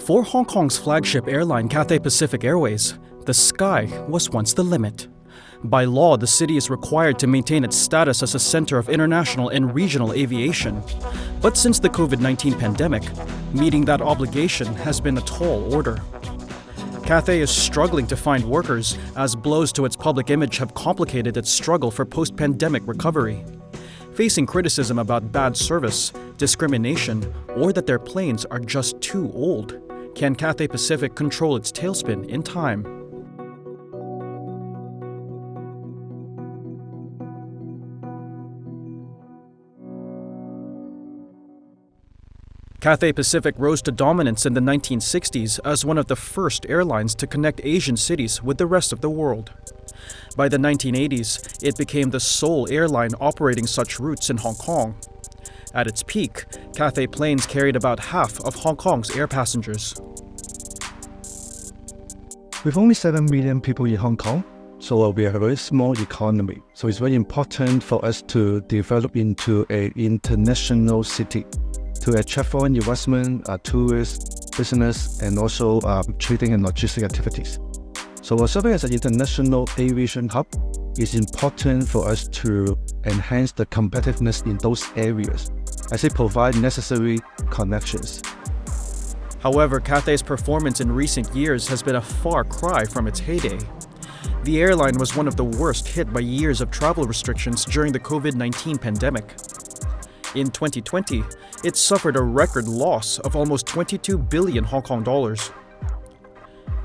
For Hong Kong's flagship airline Cathay Pacific Airways, the sky was once the limit. By law, the city is required to maintain its status as a center of international and regional aviation. But since the COVID-19 pandemic, meeting that obligation has been a tall order. Cathay is struggling to find workers as blows to its public image have complicated its struggle for post-pandemic recovery. Facing criticism about bad service, discrimination, or that their planes are just too old, can Cathay Pacific control its tailspin in time? Cathay Pacific rose to dominance in the 1960s as one of the first airlines to connect Asian cities with the rest of the world. By the 1980s, it became the sole airline operating such routes in Hong Kong. At its peak, Cathay planes carried about half of Hong Kong's air passengers. With only 7 million people in Hong Kong, so we are a very small economy. So it's very important for us to develop into an international city to attract foreign investment, tourists, business, and also trading and logistic activities. So serving as an international aviation hub is important for us to enhance the competitiveness in those areas as it provides necessary connections. However, Cathay's performance in recent years has been a far cry from its heyday. The airline was one of the worst hit by years of travel restrictions during the COVID-19 pandemic. In 2020, it suffered a record loss of almost 22 billion Hong Kong dollars.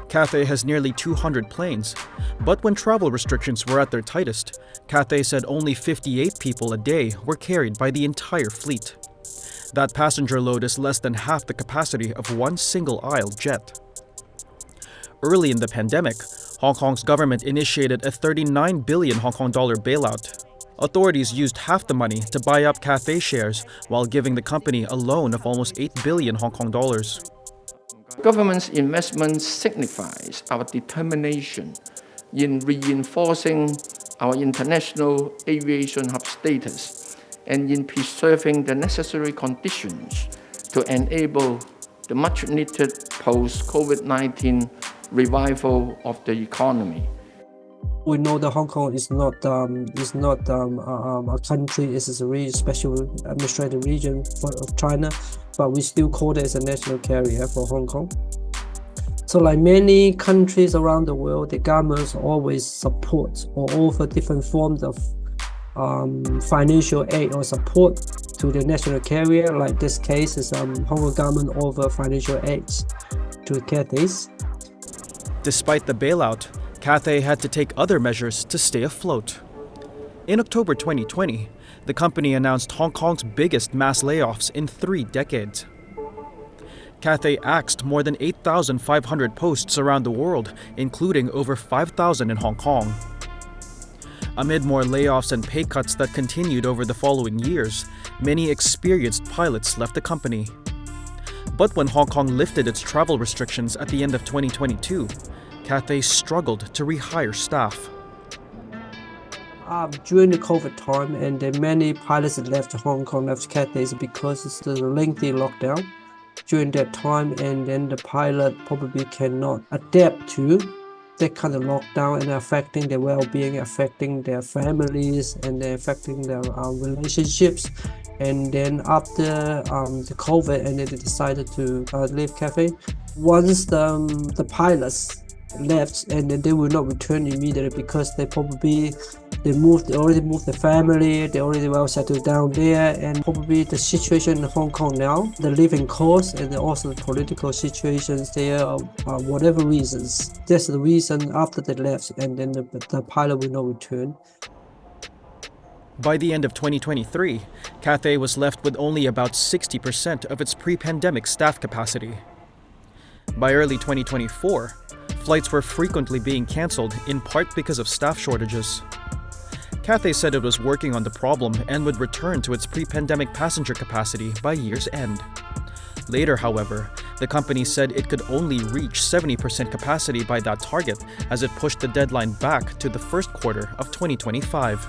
Cathay has nearly 200 planes, but when travel restrictions were at their tightest, Cathay said only 58 people a day were carried by the entire fleet. That passenger load is less than half the capacity of one single-aisle jet. Early in the pandemic, Hong Kong's government initiated a 39 billion Hong Kong dollar bailout. Authorities used half the money to buy up Cathay shares while giving the company a loan of almost 8 billion Hong Kong dollars. Government's investment signifies our determination in reinforcing our international aviation hub status and in preserving the necessary conditions to enable the much-needed post-COVID-19 revival of the economy. We know that Hong Kong is not a country. It is a really special administrative region of China, but we still call it as a national carrier for Hong Kong. So like many countries around the world, the governments always support or offer different forms of financial aid or support to the national carrier. Like this case is Hong Kong government offer financial aids to Cathays. Despite the bailout, Cathay had to take other measures to stay afloat. In October 2020, the company announced Hong Kong's biggest mass layoffs in 3 decades. Cathay axed more than 8,500 posts around the world, including over 5,000 in Hong Kong. Amid more layoffs and pay cuts that continued over the following years, many experienced pilots left the company. But when Hong Kong lifted its travel restrictions at the end of 2022, Cathay struggled to rehire staff. During the COVID time, and then many pilots left Hong Kong, left Cathay because it's the lengthy lockdown during that time, and then the pilot probably cannot adapt to that kind of lockdown and affecting their well-being, affecting their families, and then affecting their relationships. And then after the COVID, and then they decided to leave Cathay. Once the pilots left, and then they will not return immediately because they already moved the family, they already well settled down there, and probably the situation in Hong Kong now, the living cost and also the political situations there, whatever reasons, that's the reason after they left, and then the pilot will not return. By the end of 2023, Cathay was left with only about 60% of its pre-pandemic staff capacity. By early 2024, flights were frequently being cancelled, in part because of staff shortages. Cathay said it was working on the problem and would return to its pre-pandemic passenger capacity by year's end. Later, however, The company said it could only reach 70% capacity by that target as it pushed the deadline back to the first quarter of 2025.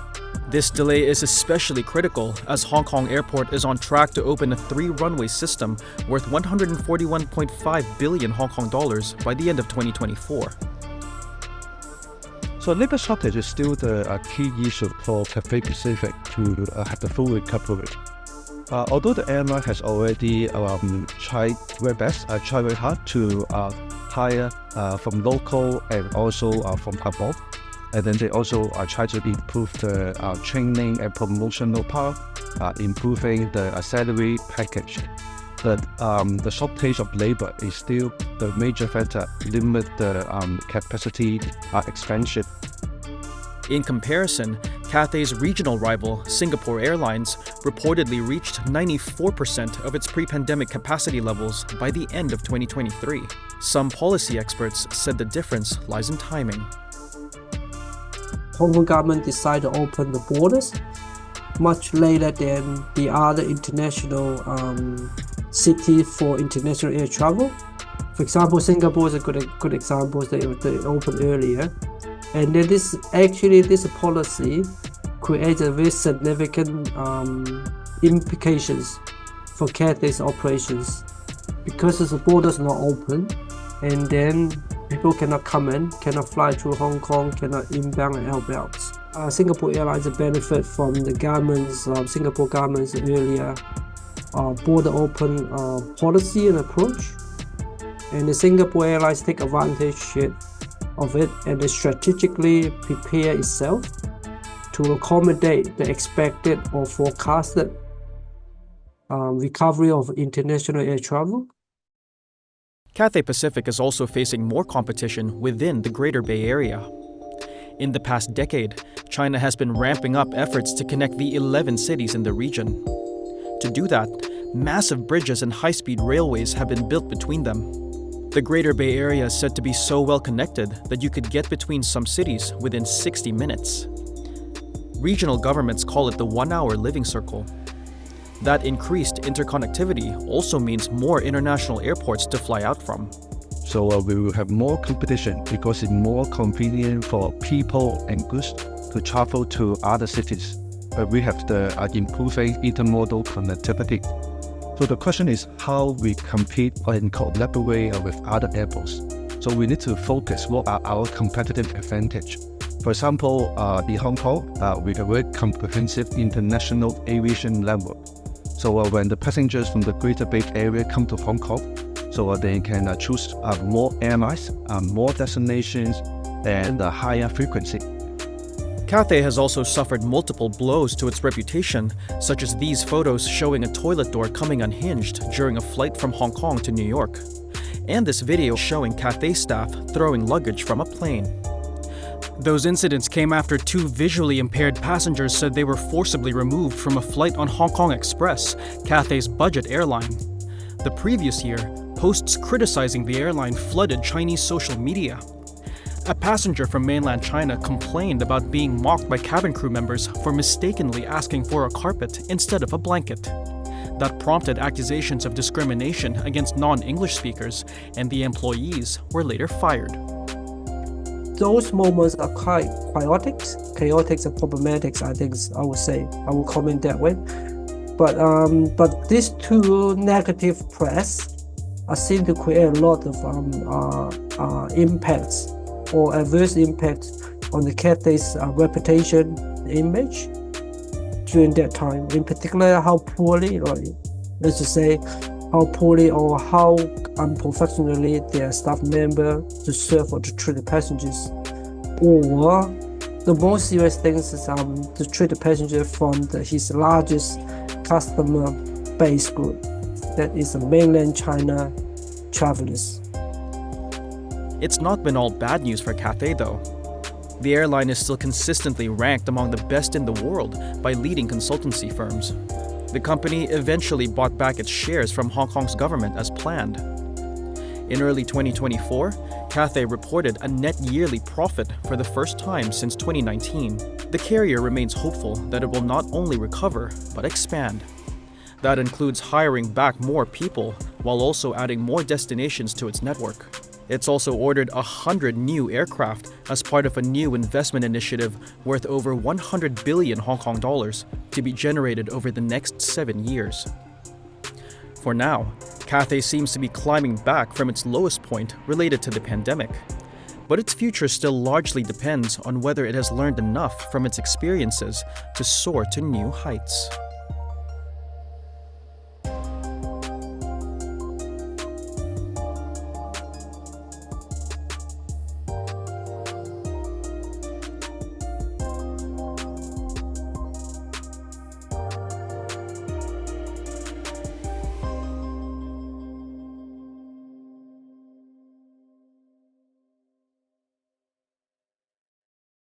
This delay is especially critical as Hong Kong Airport is on track to open a 3-runway system worth 141.5 billion Hong Kong dollars by the end of 2024. So labor shortage is still the key issue for Cathay Pacific to have the full recovery. Although the airline has already tried very hard to hire from local and also from abroad, and then they also try to improve the training and promotional power, improving the salary package. But the shortage of labor is still the major factor limit the capacity expansion. In comparison, Cathay's regional rival, Singapore Airlines, reportedly reached 94% of its pre-pandemic capacity levels by the end of 2023. Some policy experts said the difference lies in timing. Hong Kong government decided to open the borders much later than the other international city for international air travel. For example, Singapore is a good example. They opened earlier. And then this policy creates a very significant implications for Cathay's operations because the borders are not open, and then people cannot come in, cannot fly through Hong Kong, cannot inbound and outbound. Singapore Airlines benefit from the Singapore government's earlier border open policy and approach, and the Singapore Airlines take advantage of it and they strategically prepare itself to accommodate the expected or forecasted recovery of international air travel. Cathay Pacific is also facing more competition within the Greater Bay Area. In the past decade, China has been ramping up efforts to connect the 11 cities in the region. To do that, massive bridges and high-speed railways have been built between them. The Greater Bay Area is said to be so well connected that you could get between some cities within 60 minutes. Regional governments call it the 1-hour living circle. That increased interconnectivity also means more international airports to fly out from. So we will have more competition because it's more convenient for people and goods to travel to other cities. But we have the improving intermodal connectivity. So the question is how we compete and collaborate with other airports. So we need to focus what are our competitive advantage. For example, in Hong Kong, we have a very comprehensive international aviation network. So when the passengers from the Greater Bay Area come to Hong Kong, so they can choose more airlines, more destinations, and a higher frequency. Cathay has also suffered multiple blows to its reputation, such as these photos showing a toilet door coming unhinged during a flight from Hong Kong to New York, and this video showing Cathay staff throwing luggage from a plane. Those incidents came after 2 visually impaired passengers said they were forcibly removed from a flight on Hong Kong Express, Cathay's budget airline. The previous year, posts criticizing the airline flooded Chinese social media. A passenger from mainland China complained about being mocked by cabin crew members for mistakenly asking for a carpet instead of a blanket. That prompted accusations of discrimination against non-English speakers, and the employees were later fired. Those moments are quite chaotic and problematic, I think I would say. I will comment that way. But these 2 negative press seem to create a lot of impacts or adverse impact on the Cathay's reputation, image during that time. In particular, how poorly, or let's just say, how poorly or how unprofessionally their staff member to serve or to treat the passengers. Or the most serious thing is to treat the passenger from his largest customer base group, that is the mainland China travelers. It's not been all bad news for Cathay though. The airline is still consistently ranked among the best in the world by leading consultancy firms. The company eventually bought back its shares from Hong Kong's government as planned. In early 2024, Cathay reported a net yearly profit for the first time since 2019. The carrier remains hopeful that it will not only recover, but expand. That includes hiring back more people, while also adding more destinations to its network. It's also ordered 100 new aircraft as part of a new investment initiative worth over 100 billion Hong Kong dollars to be generated over the next 7 years. For now, Cathay seems to be climbing back from its lowest point related to the pandemic. But its future still largely depends on whether it has learned enough from its experiences to soar to new heights.